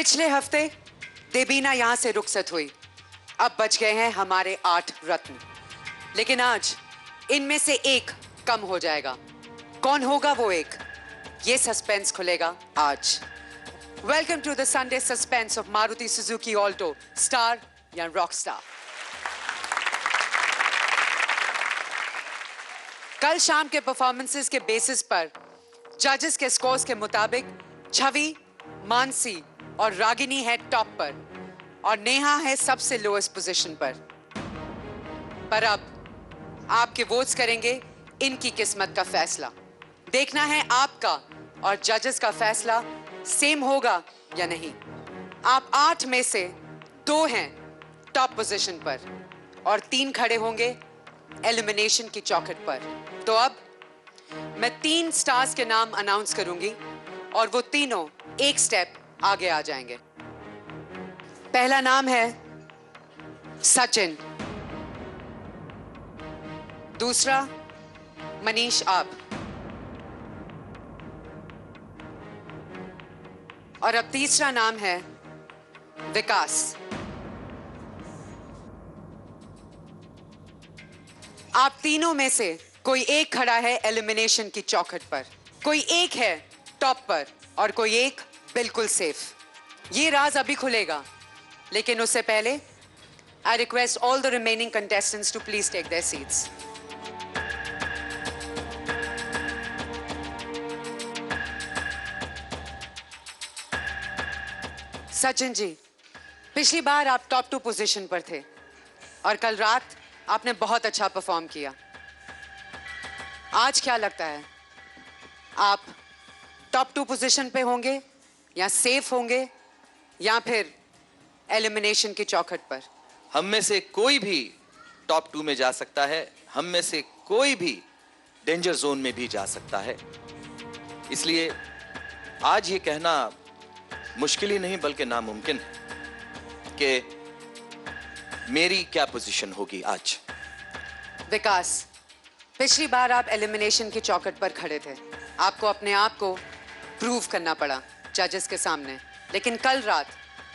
पिछले हफ्ते देबीना यहां से रुखसत हुई। अब बच गए हैं हमारे 8 रत्न, लेकिन आज इनमें से एक कम हो जाएगा। कौन होगा वो एक? ये सस्पेंस खुलेगा आज। Welcome to the Sunday suspense of Maruti Suzuki Alto, star या रॉक स्टार। कल शाम के परफॉर्मेंसेस के बेसिस पर जजेस के स्कोर्स के मुताबिक छवि, मानसी और रागिनी है टॉप पर और नेहा है सबसे लोएस्ट पोजीशन पर अब आपके वोट्स करेंगे इनकी किस्मत का फैसला। देखना है आपका और जजेस का फैसला सेम होगा या नहीं। आप 8 में से 2 हैं टॉप पोजीशन पर और 3 खड़े होंगे एलिमिनेशन की चौखट पर। तो अब मैं 3 स्टार्स के नाम अनाउंस करूंगी और वो तीनों एक स्टेप आगे आ जाएंगे। पहला नाम है सचिन, दूसरा मनीष आप, और अब तीसरा नाम है विकास। आप तीनों में से कोई एक खड़ा है एलिमिनेशन की चौखट पर, कोई एक है टॉप पर और कोई एक बिल्कुल सेफ। ये राज अभी खुलेगा, लेकिन उससे पहले I request all the remaining contestants to please take their seats. Sachin ji, पिछली बार आप टॉप 2 पोजीशन पर थे और कल रात आपने बहुत अच्छा परफॉर्म किया। आज क्या लगता है, आप टॉप 2 पोजीशन पे होंगे या सेफ होंगे या फिर एलिमिनेशन की चौखट पर? हम में से कोई भी टॉप 2 में जा सकता है, हम में से कोई भी डेंजर जोन में भी जा सकता है। इसलिए आज ये कहना मुश्किल ही नहीं बल्कि नामुमकिन है कि मेरी क्या पोजीशन होगी आज। विकास, पिछली बार आप एलिमिनेशन की चौखट पर खड़े थे, आपको अपने आप को प्रूव करना पड़ा जजेस के सामने, लेकिन कल रात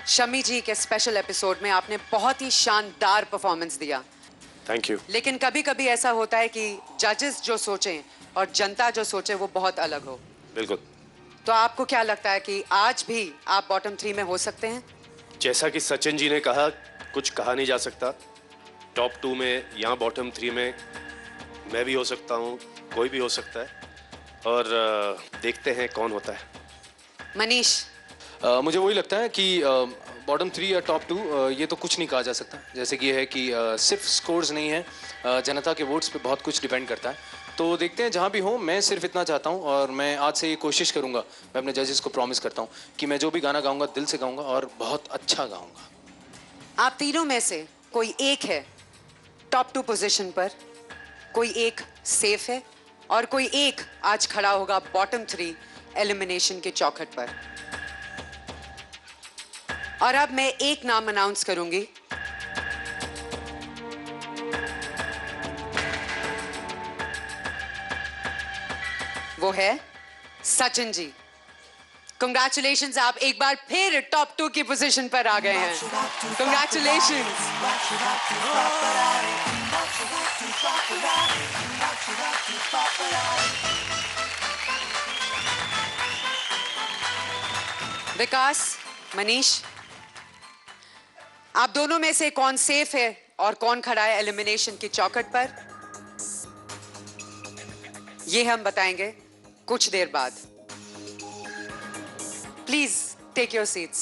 शमी जी के स्पेशल एपिसोड में आपने बहुत ही शानदार परफॉर्मेंस दिया। Thank you. लेकिन कभी कभी ऐसा होता है कि जजेस जो सोचें और जनता जो सोचे वो बहुत अलग हो। बिल्कुल। तो आपको क्या लगता है कि आज भी आप बॉटम 3 में हो सकते हैं? जैसा कि सचिन जी ने कहा, कुछ कहा नहीं जा सकता। टॉप 2 में या बॉटम 3 में मैं भी हो सकता हूँ, कोई भी हो सकता है, और देखते हैं कौन होता है। मनीष, मुझे वही लगता है कि बॉटम 3 या टॉप 2 ये तो कुछ नहीं कहा जा सकता। जैसे कि ये है कि सिर्फ स्कोर्स नहीं है, जनता के वोट्स पे बहुत कुछ डिपेंड करता है। तो देखते हैं जहाँ भी हो। मैं सिर्फ इतना चाहता हूँ और मैं आज से ये कोशिश करूँगा, मैं अपने जजेस को प्रॉमिस करता हूँ कि मैं जो भी गाना गाऊँगा दिल से गाऊँगा और बहुत अच्छा गाऊँगा। आप तीनों में से कोई एक है टॉप 2 पोजीशन पर, कोई एक सेफ है और कोई एक आज खड़ा होगा बॉटम 3 एलिमिनेशन के चौखट पर। और अब मैं एक नाम अनाउंस करूंगी, वो है सचिन जी। कंग्रेचुलेशंस, आप एक बार फिर टॉप 2 की पोजीशन पर आ गए हैं। कंग्रेचुलेशंस। विकास, मनीष, आप दोनों में से कौन सेफ है और कौन खड़ा है एलिमिनेशन की चौखट पर, ये हम बताएंगे कुछ देर बाद। Please take your seats.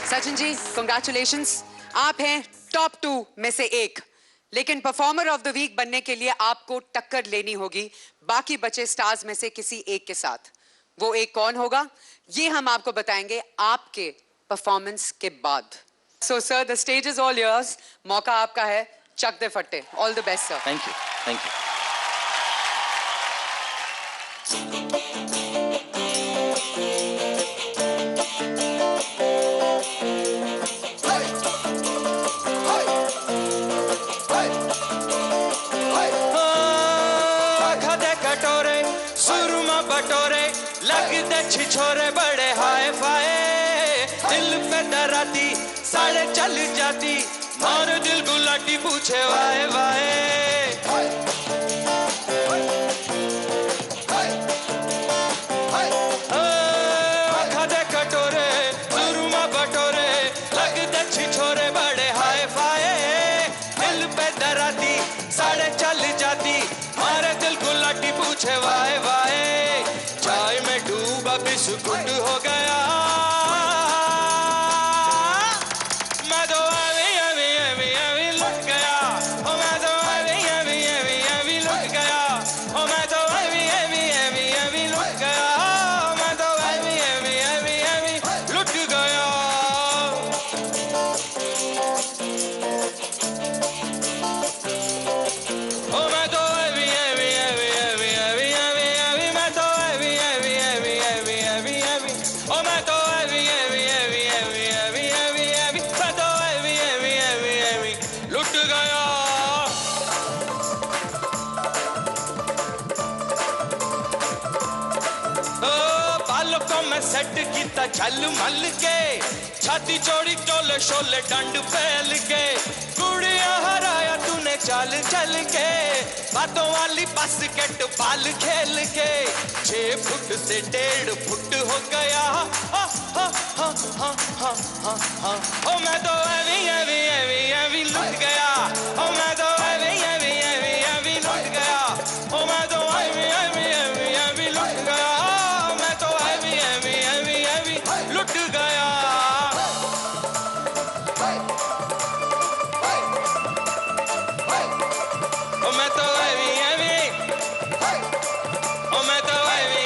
Sachin ji, congratulations, आप हैं टॉप 2 में से एक, लेकिन परफॉर्मर ऑफ द वीक बनने के लिए आपको टक्कर लेनी होगी बाकी बचे स्टार्स में से किसी एक के साथ। वो एक कौन होगा, ये हम आपको बताएंगे आपके परफॉर्मेंस के बाद। So sir, the stage is all yours. मौका आपका है, चक दे फट्टे। All the best sir. Thank you, thank you. लगते छिछोरे बड़े हाय फाय, दिल पे डराती साड़े चल जाती, मार दिल गुलाटी पूछे वाए वाए। खादे कटोरे सुरमा बटोरे, लगते छिछोरे बड़े हाय फाय, दिल पे डराती साड़े चल जाती, मारे दिल गुलाटी पूछे वाए वाए। चाय में डूबा बिस्कुट हो गया, मैं तो अभी लुट गया, ओ मैं तो अभी लुट गया, ओ मैं तो अभी लुट गया, ओ मैं तो अभी लुट गया। ओ मैं तो अभी मैं तो अभी ओ मैं तो अभी मैं तो अभी लुट गया। बालों को मैं सेट किता झल मल के, छाती चौड़ी चोले शोले डंड फैल के, कुड़िया हराया तूने चाल चल के, बातों वाली बास्केट बाल खेल के, 6 फुट से 1.5 फुट हो गया। ओ मैं तो अभी लुट गया, ओ मैं तो अभी लुट गया, ओ मैं तो अभी लुट गया, मैं तो अभी लुट गया। ओ मैं तो अभी ओ मैं तो अभी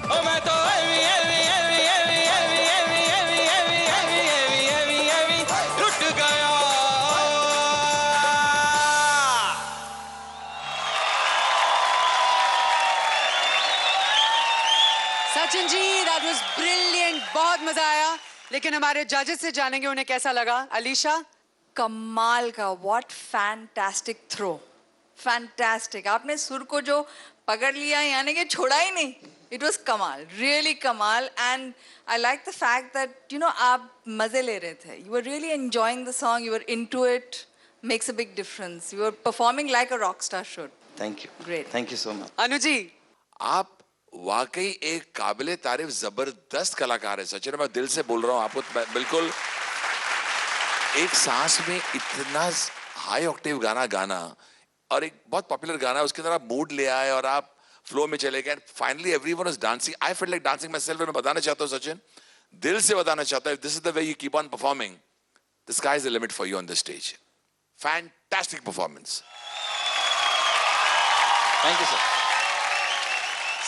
ओ मैं तो अभी लुट गया। Sachin ji, that was brilliant, बहुत मजा आया। लेकिन हमारे जजेस से जानेंगे उन्हें कैसा लगा। अलीशा, कमाल का, व्हाट फैंटास्टिक थ्रो, फैंटास्टिक। आपने सुर को जो पकड़ लिया यानी कि छोड़ा ही नहीं, इट वाज कमाल, रियली कमाल। And I like the fact that you know आप मजे ले रहे थे, you were really enjoying the song, you were into it, makes a big difference, you were performing like a rock star should. Thank you, Great. Thank you so much. Anu ji, आप वाकई एक काबिले तारीफ जबरदस्त कलाकार है सचिन, मैं दिल से बोल रहा हूँ आपको। बिल्कुल एक सांस में इतना हाई ऑक्टेव गाना गाना, और एक बहुत पॉपुलर गाना है, उसके अंदर आप मूड ले आए और आप फ्लो में चले गए। Finally everyone was dancing, I felt like dancing my self. मैं बताना चाहता हूँ सचिन, दिल से बताना चाहता हूँ, this is the way you keep on performing, the sky is the limit for you on the stage. Fantastic performance. Thank you sir.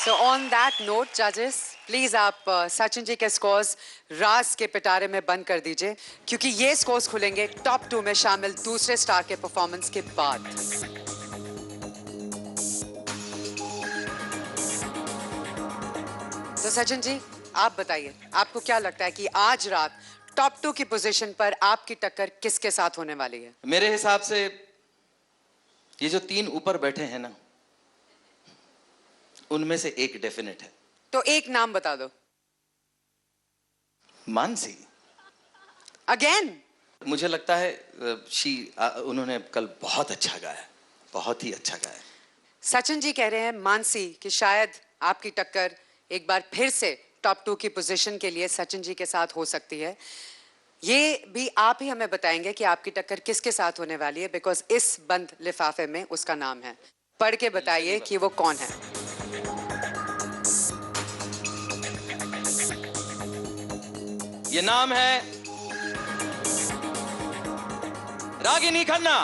So on that note जजेस, प्लीज आप सचिन जी के स्कोर्स रास के पिटारे में बंद कर दीजिए, क्योंकि ये स्कोर्स खुलेंगे टॉप 2 में शामिल दूसरे स्टार के परफॉर्मेंस के बाद। तो सचिन जी, आप बताइए, आपको क्या लगता है कि आज रात टॉप 2 की पोजीशन पर आपकी टक्कर किसके साथ होने वाली है? मेरे हिसाब से ये जो 3 ऊपर बैठे हैं ना, उनमें से एक डेफिनेट है। तो एक नाम बता दो। मानसी। अगेन? मुझे लगता है उन्होंने कल बहुत अच्छा गाया, बहुत ही अच्छा गाया। सचिन जी कह रहे हैं मानसी कि शायद आपकी टक्कर एक बार फिर से टॉप 2 की पोजीशन के लिए सचिन जी के साथ हो सकती है। ये भी आप ही हमें बताएंगे कि आपकी टक्कर किसके साथ होने वाली है, बिकॉज इस बंद लिफाफे में उसका नाम है। पढ़ के बताइए कि वो कौन है। ये नाम है Ragini Khanna.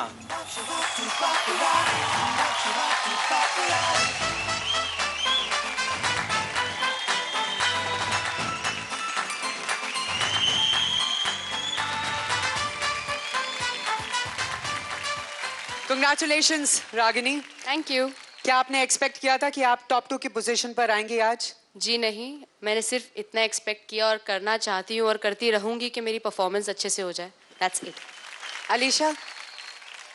Congratulations Ragini. Thank you. क्या आपने एक्सपेक्ट किया था कि आप टॉप 2 की पोजीशन पर आएंगी आज? जी नहीं, मैंने सिर्फ इतना एक्सपेक्ट किया और करना चाहती हूँ और करती रहूंगी कि मेरी परफॉर्मेंस अच्छे से हो जाए। That's it. अलीशा,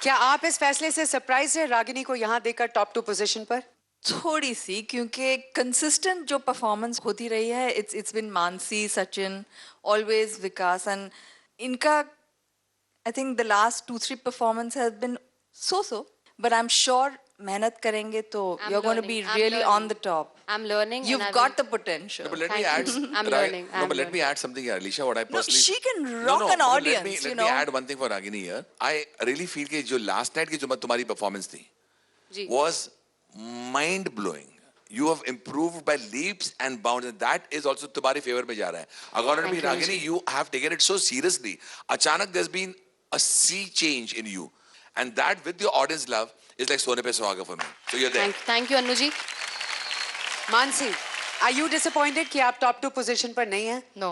क्या आप इस फैसले से सरप्राइज है रागिनी को यहाँ देखकर टॉप 2 पोजीशन पर? थोड़ी सी, क्योंकि कंसिस्टेंट जो परफॉर्मेंस होती रही है, it's been Mansi, Sachin, always Vikas, and इनका I think the last 2-3 performance has been so, but I'm sure मेहनत करेंगे तो you're going to be really on the top. I'm learning. You've got the potential. No, but let Thank me add. you. I'm Ra- learning. No, I'm but let me learning. add something here, Alicia. What I No, personally. she can No, rock no, an but audience, let you me know. add one thing for Ragini here. I really feel कि जो last night की जो तुम्हारी performance थी, जी. was mind blowing. You have improved by leaps and bounds, and that is also तुम्हारे favor में जा रहा है. According to me, Thank you. Ragini, you have taken it so seriously. अचानक there's been a sea change in you, and that with your audience love is like सोने पे सुहागा for me. So you're there. Thank you, Annu ji. Mansi, are you disappointed कि आप top 2 position पर नहीं हैं? No,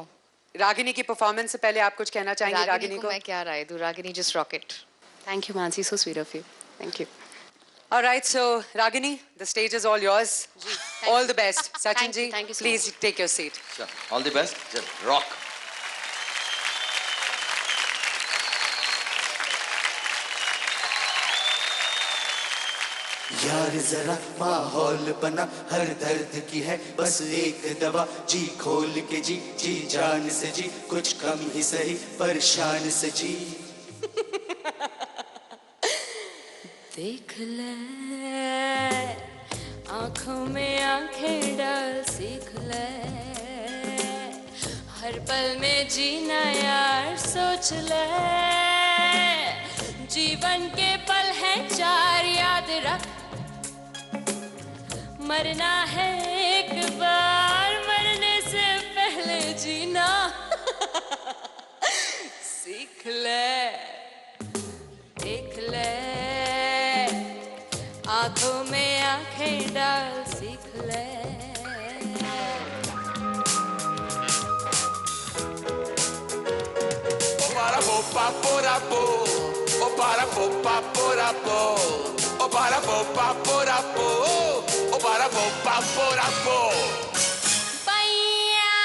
Ragini की परफॉर्मेंस से पहले आप कुछ कहना चाहेंगे रागिनी रागिनी को को? मैं क्या राय दूं? Ragini just rocket. Thank you, Mansi. So sweet of you. Thank you. All right, so Ragini, the stage is all yours. thank All you. the best. Sachin ji, Thank you so please take your seat. Sure. All the best. Just rock. यार जरा माहौल बना, हर दर्द की है बस एक दवा, जी खोल के जी, जी जान से जी, कुछ कम ही सही परेशान से जी. देख ले आंखों में आंखें डाल, सीख ले हर पल में जीना यार, सोच ले जीवन के पल हैं 4, याद रख मरना है एक बार, मरने से पहले जीना सीख ले, देख ले आंखों में आंखें डाल, सीख ले. Para po pa pora po, o para po pa pora po, o para po pa pora po, o para po pa pora po. पैया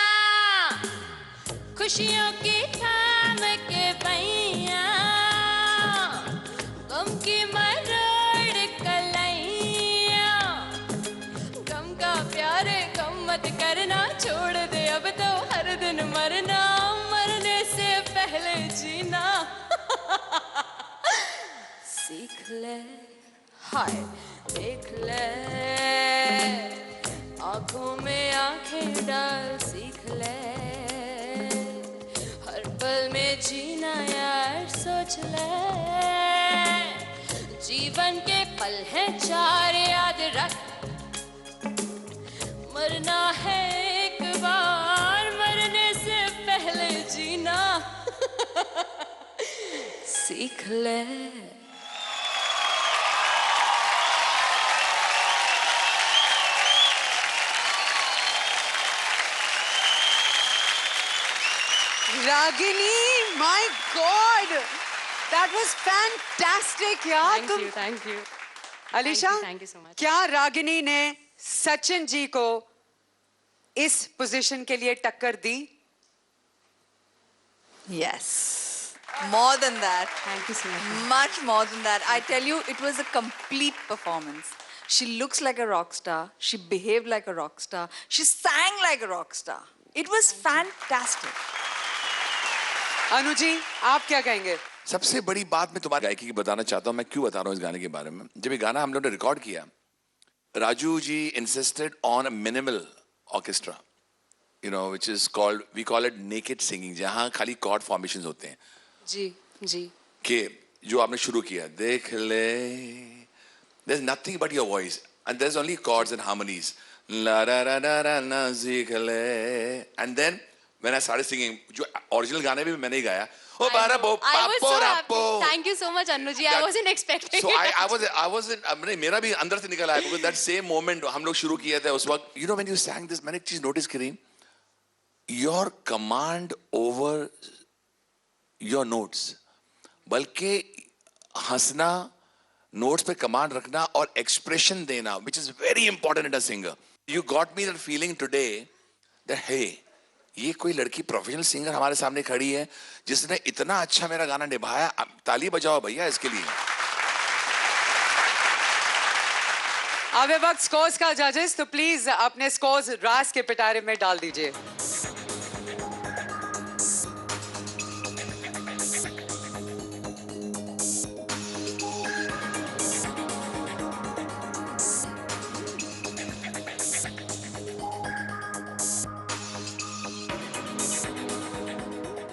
खुशियों की थाम के पैया, गम की मरोड़ कलैया, गम का प्यारे गम मत करना, छोड़ दे अब तो हर दिन मरना, मरने से पहले जीना सीख ले, हाय देख ले आंखों में आंखें डाल, सीख ले हर पल में जीना यार, सोच ले जीवन के पल हैं 4, याद रख मरना है एक बार, मरने से पहले जीना सीख ले. Ragini, my God, that was fantastic, यार. तुम Thank you. Alisha, Thank you so much. क्या रागिनी ने सचिन जी को इस पोजीशन के लिए टक्कर दी? Yes. More than that. Thank you so much. Much more than that. I tell you, it was a complete performance. She looks like a rock star. She behaved like a rock star. She sang like a rock star. It was fantastic. अनु जी, आप क्या कहेंगे? सबसे बड़ी बात मैं तुम्हारी गायकी की बताना चाहता हूँ. मैं क्यों बता रहा हूँ इस गाने के बारे में. जब ये गाना हम लोगों ने रिकॉर्ड किया, Raju ji insisted on a minimal orchestra, you know, which is called, we call it naked singing, जहाँ खाली chord formations होते हैं. जी जी. कि जो आपने शुरू किया, देख ले, there's nothing but your voice and there's only chords and harmonies, la ra ra ra ra na सीख ले, and then when I started singing, जो original गाने भी मैंने ही गाया, ओ बारा बो I was so happy. पापो. Thank you so much, Annu ji. I That- wasn't expecting So it. I wasn't, मेरा भी अंदर से निकल आया, because that same moment हम लोग शुरू किए थे उस वक्त, you know, when you sang this, मैंने एक चीज notice करी, your command over your notes, बल्कि हंसना, notes पे command रखना और expression देना, which is very important in a singer. You got me that feeling today that hey, ये कोई लड़की प्रोफेशनल सिंगर हमारे सामने खड़ी है जिसने इतना अच्छा मेरा गाना निभाया. ताली बजाओ भैया इसके लिए. अब वक्त स्कोर्स का जजेस, तो प्लीज अपने स्कोर्स रास के पिटारे में डाल दीजिए।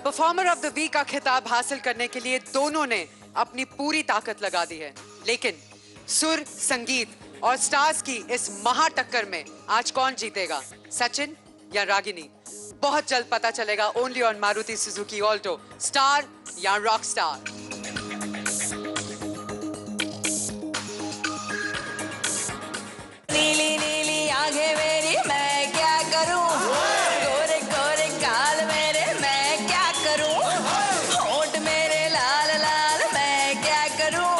परफॉर्मर ऑफ द वीक का खिताब हासिल करने के लिए दोनों ने अपनी पूरी ताकत लगा दी है, लेकिन सुर, संगीत और स्टार्स की इस महा टक्कर में आज कौन जीतेगा, सचिन या रागिनी? बहुत जल्द पता चलेगा, only on Maruti Suzuki Alto. Star या रॉक स्टार? नीली नीली आंखें मेरी, मैं क्या करूं? गोरे गोरे गाल मेरे, मैं क्या करूं? होंठ मेरे लाल लाल, मैं क्या करूं?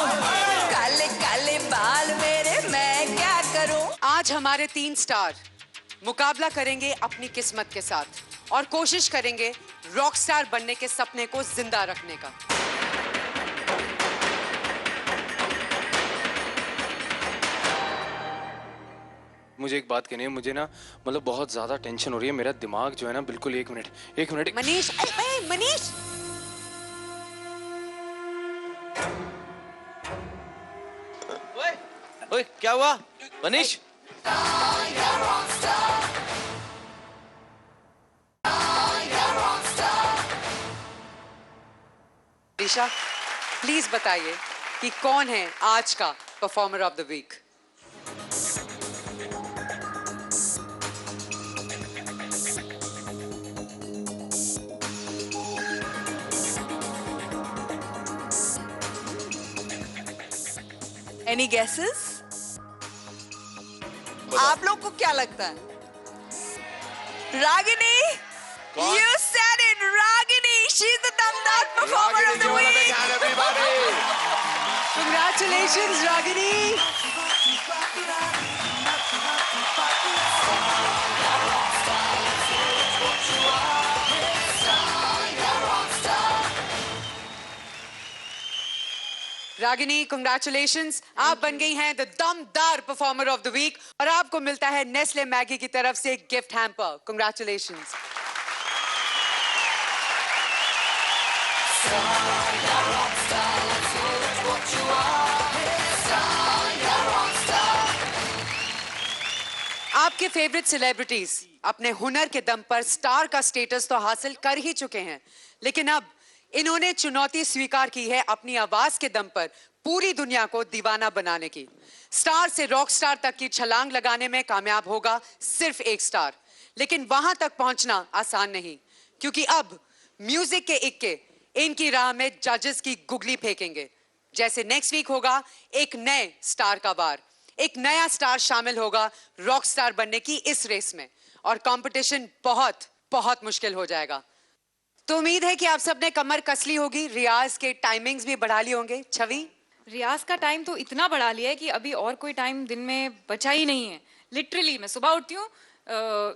काले काले बाल मेरे, मैं क्या करूं? आज हमारे 3 स्टार मुकाबला करेंगे अपनी किस्मत के साथ और कोशिश करेंगे रॉक स्टार बनने के सपने को जिंदा रखने का। मुझे एक बात कहनी है, मुझे ना मतलब बहुत ज्यादा टेंशन हो रही है, मेरा दिमाग जो है ना बिल्कुल एक मिनट। मनीष, मनीष, ओए क्या हुआ मनीष? दिशा, प्लीज बताइए कि कौन है आज का performer of the week? Any guesses? आप लोग को क्या लगता है? Ragini? You said it, Ragini. She's the dhamdar performer of the week. Congratulations, Ragini. Ragini, congratulations, आप बन गई हैं द दमदार परफॉर्मर ऑफ द वीक और आपको मिलता है नेस्ले मैगी की तरफ से गिफ्ट हैम्पर। कंग्रेचुलेशंस। आपके फेवरेट सेलिब्रिटीज अपने हुनर के दम पर स्टार का स्टेटस तो हासिल कर ही चुके हैं, लेकिन अब इन्होंने चुनौती स्वीकार की है अपनी आवाज के दम पर पूरी दुनिया को दीवाना बनाने की। स्टार से रॉक स्टार तक की छलांग लगाने में कामयाब होगा सिर्फ एक स्टार, लेकिन वहां तक पहुंचना आसान नहीं, क्योंकि अब म्यूजिक के इक्के इनकी राह में जजेस की गुगली फेंकेंगे। जैसे नेक्स्ट वीक होगा एक नए स्टार का बार, एक नया स्टार शामिल होगा रॉक स्टार बनने की इस रेस में और कंपटीशन बहुत बहुत मुश्किल हो जाएगा। तो उम्मीद है कि आप सबने कमर कस ली होगी, रियाज के टाइमिंग्स भी बढ़ा लिए होंगे। छवि? रियाज का टाइम तो इतना बढ़ा लिया है कि अभी और कोई टाइम दिन में बचा ही नहीं है। लिटरली मैं सुबह उठती हूँ,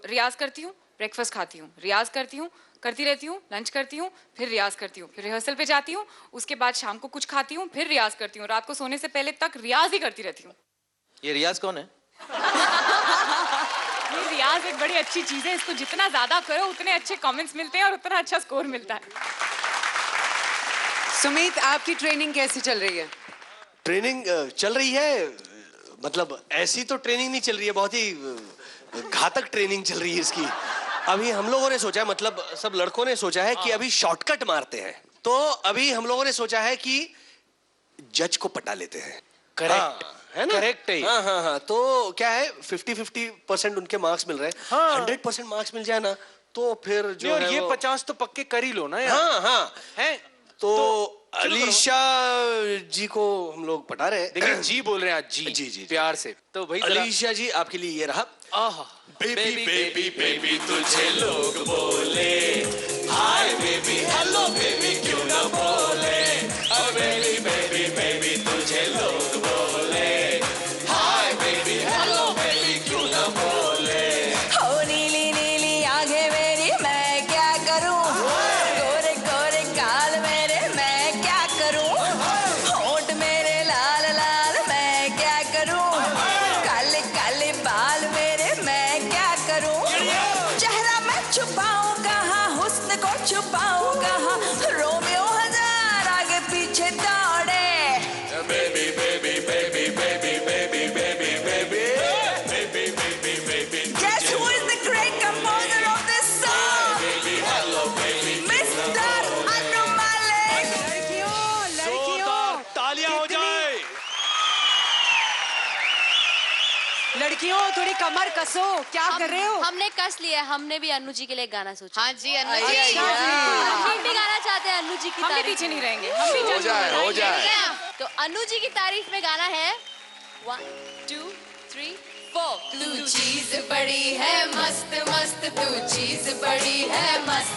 रियाज करती हूँ, ब्रेकफास्ट खाती हूँ, रियाज करती हूँ, करती रहती हूँ, लंच करती हूँ, फिर रियाज करती हूँ, फिर रिहर्सल पे जाती हूँ, उसके बाद शाम को कुछ खाती हूँ, फिर रियाज करती हूँ, रात को सोने से पहले तक रियाज ही करती रहती हूँ। ये रियाज कौन है? ये रियाज एक बड़ी अच्छी चीज है, इसको जितना ज्यादा करो उतने अच्छे कमेंट्स मिलते हैं और उतना अच्छा स्कोर मिलता है। सुमित, आपकी ट्रेनिंग कैसी चल रही है? ट्रेनिंग चल रही है, मतलब ऐसी तो ट्रेनिंग नहीं चल रही है, बहुत ही घातक ट्रेनिंग चल रही है इसकी। अभी हम लोगों ने सोचा है, मतलब सब लड़कों ने सोचा है कि अभी शॉर्टकट मारते हैं, तो अभी हम लोगों ने सोचा है कि जज को पटा लेते हैं। करेक्ट है ना? करेक्ट है। हाँ, तो क्या है 50-50% उनके मार्क्स मिल रहे हैं। हाँ। 100% मार्क्स मिल जाए ना तो फिर जो है ये वो... 50 तो पक्के कर ही लो ना यार। हाँ है तो अलीशा जी को हम लोग पटा रहे हैं। देखिए जी बोल रहे हैं आज, जी जी प्यार से। तो भाई अलीशा जी आपके लिए ये रहा। आहा, बेबी बेबी बेबी तुझे लोग बोले, हाय बेबी हेलो बेबी क्यों ना बोले, बेबी बेबी बेबी तुझे लोग बोले, हाय बेबी हेलो बेबी क्यों ना बोले। हो नीली नीली आंखें मेरी, मैं क्या करूं? गोरे गोरे गाल मेरे, मैं क्या करूं? होंठ मेरे लाल लाल, मैं क्या करूं? काले छुपाऊं कहाँ, हुस्न को छुपाऊं कहाँ, रोमियो हजार आगे पीछे दौड़े। Baby, baby, baby, baby, baby, baby, baby, baby, baby, baby. Guess who is the great composer of this song? Baby, hello, baby. Mr. Anu Malik. जोरदार तालियां हो जाए। लड़कियों थोड़ी कमर कसो, क्या कर रहे हो? हमने कस लिया, हमने भी अनु जी के लिए गाना सोचा। हाँ जी अनु जी, हम भी गाना चाहते हैं अनु जी की हम भी तारीफ पीछे में। नहीं रहेंगे, हम भी हो जाए, हो जाए। तो अनु जी की तारीफ में गाना है 1 2 3 4। तू चीज बड़ी है मस्त मस्त, तू चीज बड़ी है मस्त,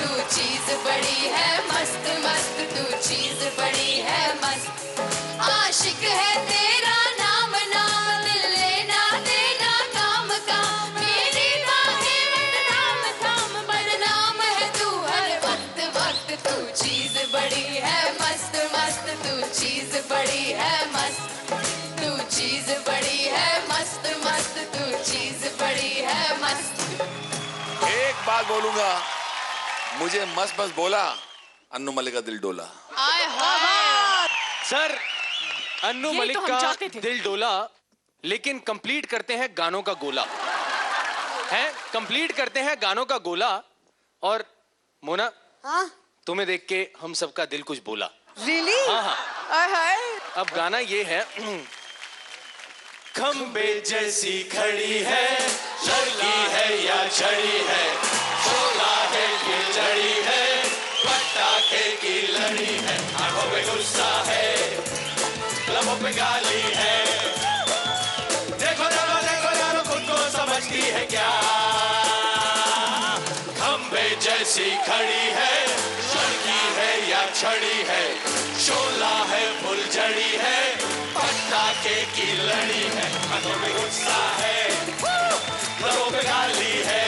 तू चीज बड़ी है मस्त मस्त, तू चीज बड़ी है मस्त। आशिक है तेरा नाम नाम, दिल लेना देना काम काम, मेरी बाहें बदनाम थाम, बदनाम है तू हर वक्त वक्त। तू चीज बड़ी है मस्त मस्त, तू चीज बड़ी है मस्त, तू चीज बड़ी है मस्त मस्त, तू चीज बड़ी है मस्त। एक बात बोलूंगा, मुझे मस्त मस्त बोला, अन्नू मलिक का दिल डोला। आय हाय। सर अन्नू यही मलिक तो हम का चाहते थे। दिल डोला, लेकिन कंप्लीट करते हैं गानों का गोला, है कंप्लीट करते हैं गानों का गोला। और मोना, हाँ? तुम्हें देख के हम सबका दिल कुछ बोला। Really? हाँ हाँ। आय हाय। अब गाना ये है, खंबे जैसी खड़ी है, लड़की है या छड़ी है, शोला है कि जड़ी है, पटाखे की लड़ी है, आंखों में गुस्सा है, लबों पे गाली है। देखो देखो देखो यारो, खुद को समझती है क्या? खंबे जैसी खड़ी है, लड़की है या छड़ी है, शोला है फुलझड़ी है, पटाखे की लड़ी है, हाथों में गुस्सा है, लबों पे गाली है।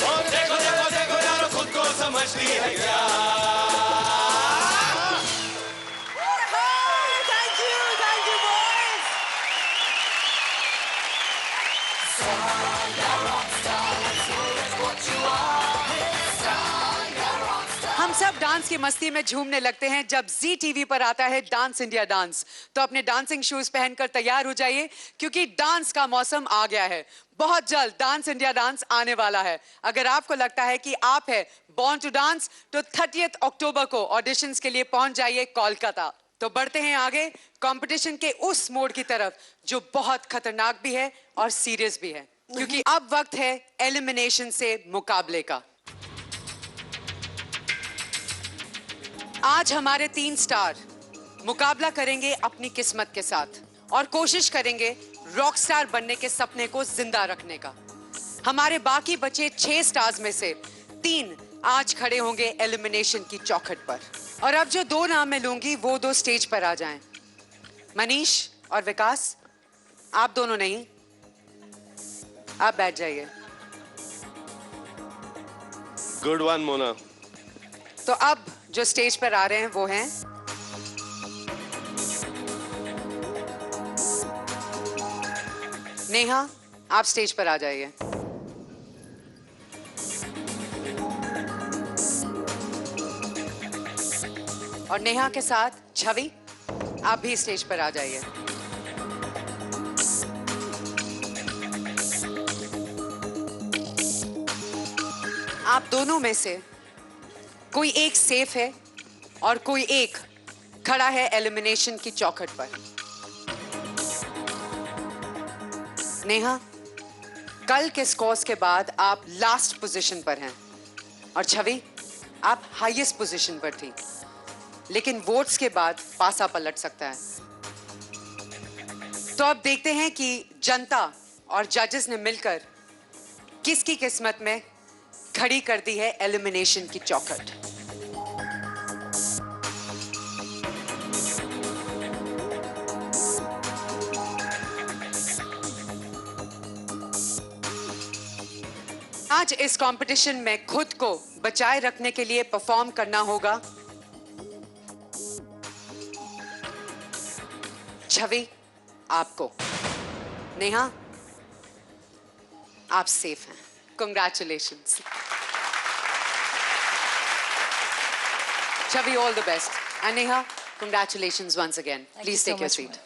और देखो देखो देखो यारो, खुद को समझती है क्या? Thank you boys. हम सब डांस की मस्ती में झूमने लगते हैं जब जी टीवी पर आता है डांस इंडिया डांस। तो अपने डांसिंग शूज पहनकर तैयार हो जाइए, क्योंकि डांस का मौसम आ गया है। बहुत जल्द डांस इंडिया डांस आने वाला है। अगर आपको लगता है कि आप है बॉर्न टू डांस, तो 30 अक्टूबर को ऑडिशंस के लिए पहुंच जाइए कोलकाता। तो बढ़ते हैं आगे कंपटीशन के उस मोड की तरफ जो बहुत खतरनाक भी है और सीरियस भी है, क्योंकि अब वक्त है एलिमिनेशन से मुकाबले का। आज हमारे 3 स्टार मुकाबला करेंगे अपनी किस्मत के साथ और कोशिश करेंगे रॉक स्टार बनने के सपने को जिंदा रखने का। हमारे बाकी बचे 6 स्टार्स में से 3 आज खड़े होंगे एलिमिनेशन की चौखट पर। और अब जो 2 नाम मैं लूंगी वो 2 स्टेज पर आ जाएं। मनीष और विकास, आप दोनों नहीं, आप बैठ जाइए। Good one Mona. तो अब जो स्टेज पर आ रहे हैं वो हैं नेहा, आप स्टेज पर आ जाइए। और नेहा के साथ छवि, आप भी स्टेज पर आ जाइए। आप दोनों में से कोई एक सेफ है और कोई एक खड़ा है एलिमिनेशन की चौखट पर। नेहा, कल के स्कोर्स के बाद आप लास्ट पोजीशन पर हैं और छवि, आप हाईएस्ट पोजीशन पर थी, लेकिन वोट्स के बाद पासा पलट सकता है। तो अब देखते हैं कि जनता और जजेस ने मिलकर किसकी किस्मत में खड़ी कर दी है एलिमिनेशन की चौखट। आज इस कंपटीशन में खुद को बचाए रखने के लिए परफॉर्म करना होगा छवि आपको। नेहा, आप सेफ हैं, Congratulations. Chavi, all the best. And Neha, congratulations once again. Please take your seat.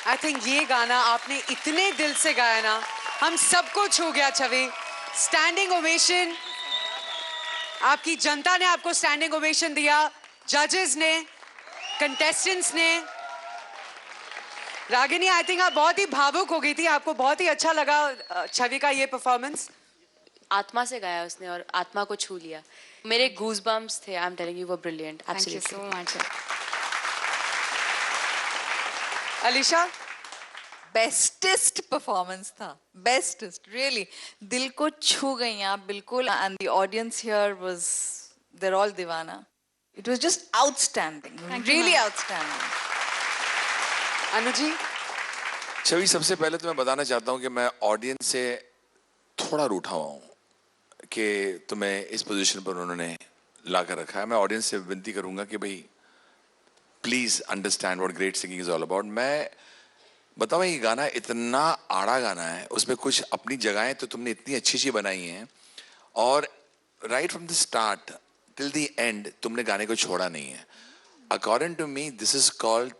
I think ये गाना आपने इतने दिल से गाया ना, हम सबको छू गया छवि। स्टैंडिंग ओवेशन, आपकी जनता ने आपको स्टैंडिंग ओवेशन दिया, जजेस ने, कंटेस्टेंट्स ने। रागिनी, आई थिंक आप बहुत ही भावुक हो गई थी, आपको बहुत ही अच्छा लगा छवि का ये परफॉर्मेंस। आत्मा से गाया उसने और आत्मा को छू लिया। मेरे गूज बम्प्स थे। आई एम टेलिंग यू, वो brilliant. Thank you so much. Alisha, bestest performance था, बेस्टेस्ट, रियली दिल को छू गई आप बिल्कुल। And the audience here was, there all दीवाना। It was just outstanding, really outstanding. Anu ji, Chhavi, सबसे पहले तो मैं बताना चाहता हूं कि मैं ऑडियंस से थोड़ा रूठा हुआ हूं कि तुम्हें इस पोजीशन पर उन्होंने ला कर रखा है। मैं ऑडियंस से विनती करूंगा कि भाई please understand what great singing is all about. मैं बताऊं, ये गाना इतना आड़ा गाना है, उसमें कुछ अपनी जगहें तो तुमने इतनी अच्छी अच्छी बनाई हैं, और right from the start till the end तुमने गाने को छोड़ा नहीं है. According to me this is called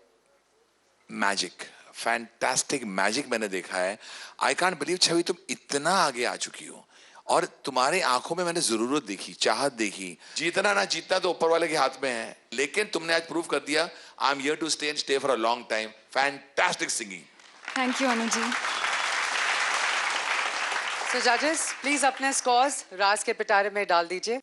magic. Fantastic magic मैंने देखा है. आई कांट बिलीव छवि तुम इतना आगे आ चुकी हो और तुम्हारी आंखों में मैंने जरूरत देखी, चाहत देखी. जीतना ना जीतना तो ऊपर वाले के हाथ में है, लेकिन तुमने आज प्रूव कर दिया. I am here to stay and stay for a long time. Fantastic singing. Thank you Anu ji. So judges, please अपने scores राज के पिटारे में डाल दीजिए.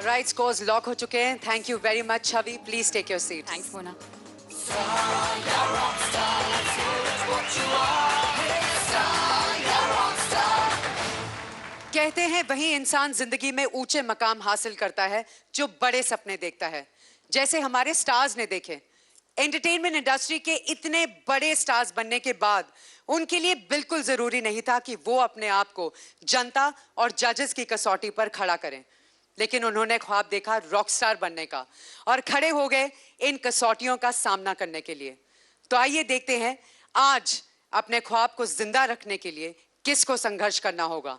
Right, scores lock हो चुके हैं. Thank you very much, Chavi. Please take your seat. Thanks Mona. कहते हैं वही इंसान जिंदगी में ऊंचे मकाम हासिल करता है जो बड़े सपने देखता है, जैसे हमारे स्टार्स ने देखे. एंटरटेनमेंट इंडस्ट्री के इतने बड़े स्टार्स बनने के बाद उनके लिए बिल्कुल जरूरी नहीं था कि वो अपने आप को जनता और जजेस की कसौटी पर खड़ा करें, लेकिन उन्होंने ख्वाब देखा रॉक स्टार बनने का और खड़े हो गए इन कसौटियों का सामना करने के लिए. तो आइए देखते हैं आज अपने ख्वाब को जिंदा रखने के लिए किसको संघर्ष करना होगा,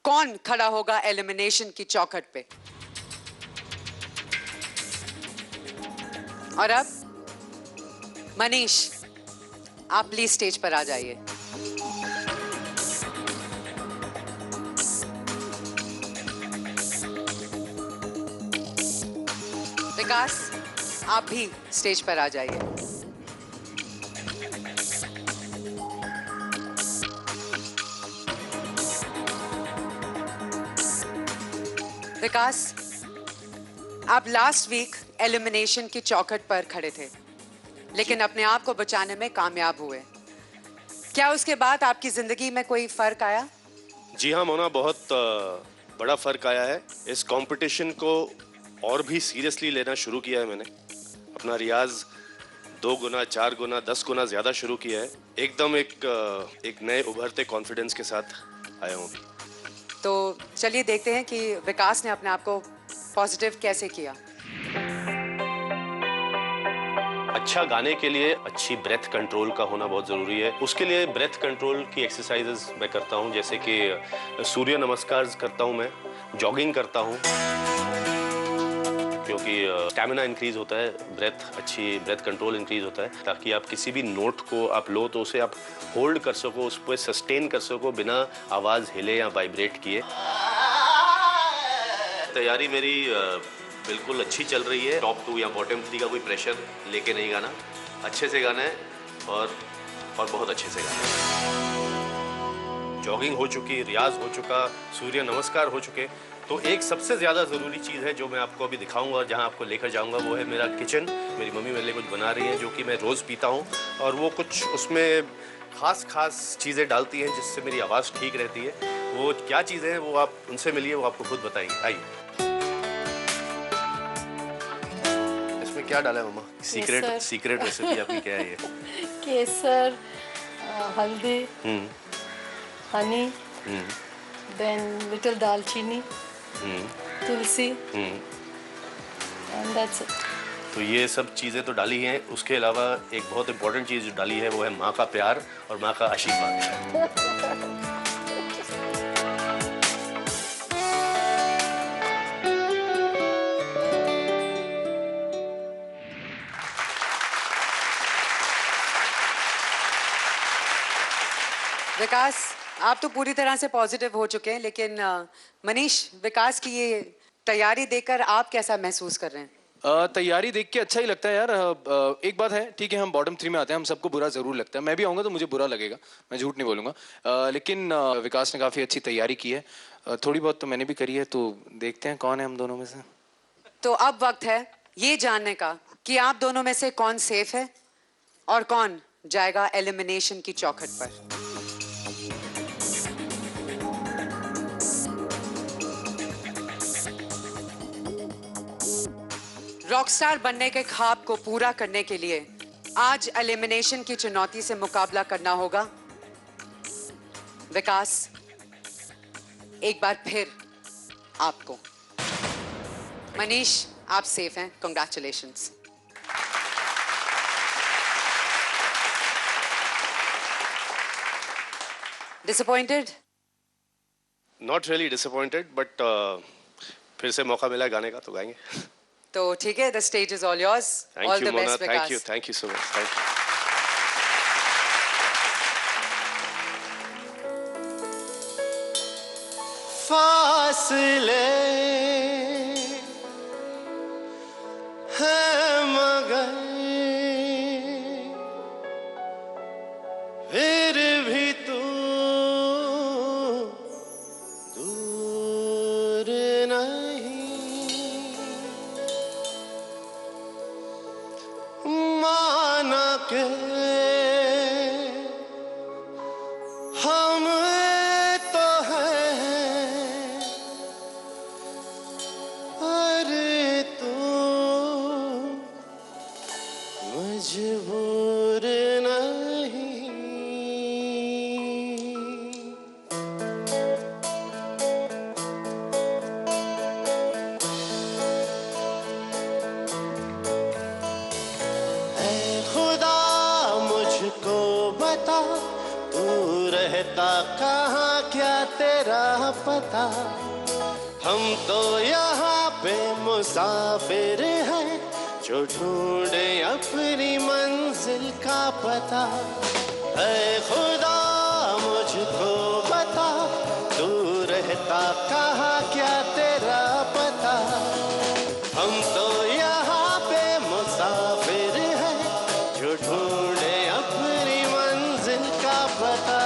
कौन खड़ा होगा एलिमिनेशन की चौखट पे. और अब मनीष, आप प्लीज स्टेज पर आ जाइए. विकास, आप भी स्टेज पर आ जाइए. विकास, आप लास्ट वीक एलिमिनेशन की चौखट पर खड़े थे, लेकिन अपने आप को बचाने में कामयाब हुए. क्या उसके बाद आपकी जिंदगी में कोई फर्क आया? जी हाँ मोना, बहुत बड़ा फर्क आया है. इस कंपटीशन को और भी सीरियसली लेना शुरू किया है मैंने. अपना रियाज 2 गुना, 4 गुना, 10 गुना ज्यादा शुरू किया है. एकदम एक नए उभरते कॉन्फिडेंस के साथ आया हूँ. तो चलिए देखते हैं कि विकास ने अपने आप को पॉजिटिव कैसे किया. अच्छा गाने के लिए अच्छी ब्रेथ कंट्रोल का होना बहुत ज़रूरी है. उसके लिए ब्रेथ कंट्रोल की एक्सरसाइजेस मैं करता हूँ, जैसे कि सूर्य नमस्कार करता हूँ, मैं जॉगिंग करता हूँ, क्योंकि स्टैमिना इंक्रीज होता है, अच्छी ब्रेथ कंट्रोल इंक्रीज होता है, ताकि आप किसी भी नोट को आप लो तो उसे आप होल्ड कर सको, उस पर सस्टेन कर सको बिना आवाज़ हिले या वाइब्रेट किए. तैयारी मेरी बिल्कुल अच्छी चल रही है. टॉप 2 या बॉटम 3 का कोई प्रेशर लेके नहीं गाना, अच्छे से गाना है और बहुत अच्छे से गाना है. जॉगिंग हो चुकी, रियाज हो चुका, सूर्य नमस्कार हो चुके. तो एक सबसे ज़्यादा ज़रूरी चीज़ है जो मैं आपको अभी दिखाऊंगा और जहां आपको लेकर जाऊंगा, वो है मेरा किचन. मेरी मम्मी मेरे लिए कुछ बना रही है जो कि मैं रोज़ पीता हूं, और वो कुछ उसमें खास चीज़ें डालती हैं जिससे मेरी आवाज़ ठीक रहती है. वो क्या चीज़ें हैं वो आप उनसे मिलिए, वो आपको खुद बताएंगे. आइए. इसमें क्या डाला है मम्मा? सीक्रेट रेसिपी आपकी क्या है ये? केसर, हल्दी, Honey, then little dalchini, tulsi, and that's it. तो ये सब चीज़ें तो डाली हैं. उसके अलावा एक बहुत इम्पोर्टेंट चीज़ जो डाली है वो है माँ का प्यार और माँ का आशीर्वाद. विकास, आप तो पूरी तरह से पॉजिटिव हो चुके हैं, लेकिन मनीष, विकास की ये तैयारी देखकर आप कैसा महसूस कर रहे हैं? तैयारी देख के अच्छा ही लगता है यार. एक बात है, ठीक है, हम बॉटम 3 में आते हैं, हम सबको बुरा जरूर लगता है. मैं भी आऊँगा तो मुझे बुरा लगेगा, मैं झूठ नहीं बोलूँगा. लेकिन विकास ने काफ़ी अच्छी तैयारी की है. थोड़ी बहुत तो मैंने भी करी है, तो देखते हैं कौन है हम दोनों में से. तो अब वक्त है ये जानने का कि आप दोनों में से कौन सेफ है और कौन जाएगा एलिमिनेशन की चौखट पर. रॉकस्टार बनने के ख्वाब को पूरा करने के लिए आज एलिमिनेशन की चुनौती से मुकाबला करना होगा। विकास, एक बार फिर आपको। मनीष, आप सेफ हैं, congratulations. Disappointed? Not really disappointed, but फिर से मौका मिला गाने का तो गाएंगे। तो ठीक है, the stage is all yours. Thank you Mona, thank you so much, thank you. फासले हैं मगर फिर भी तू दूर नहीं। माना के हम तो हैं पर तू मजबूर नहीं। ऐ खुदा मुझको बता, तू रहता कहाँ, क्या तेरा पता। हम तो यहाँ पे मुसाफिर हैं, जो ढूंढे अपनी मंजिल का पता। ऐ खुदा मुझको बता, तू रहता कहाँ, क्या तेरा पता। हम तो यहाँ पे मुसाफिर हैं, जो ढूंढे अपनी मंजिल का पता।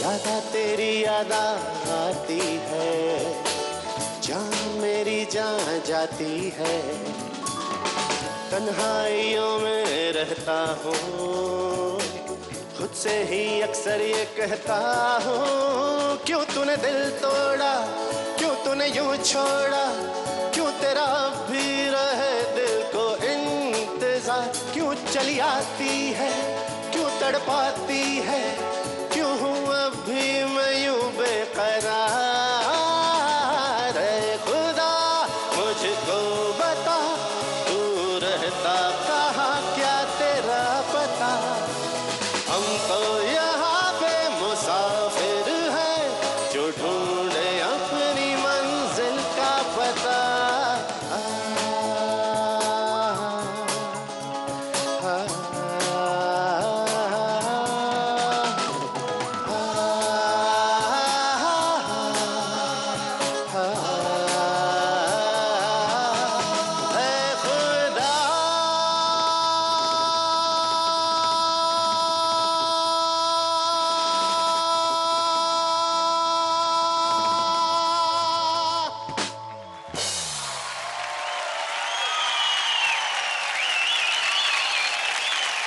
यादा तेरी यादा आती है, जान मेरी जान जाती है। तन्हाइयों में रहता हूँ, खुद से ही अक्सर ये कहता हूँ। क्यों तूने दिल तोड़ा, क्यों तूने यूं छोड़ा, क्यों तेरा भी रहे दिल को इंतजार। क्यों चली आती है, क्यों तड़पाती है, क्यों हूँ अभी मैं यूं बेकरार। ऐ खुदा मुझको बता, तू रहता कहाँ, क्या तेरा पता। हम तो यहाँ पे मुसाफिर हैं, जो ढूंढे अपनी मंजिल का पता।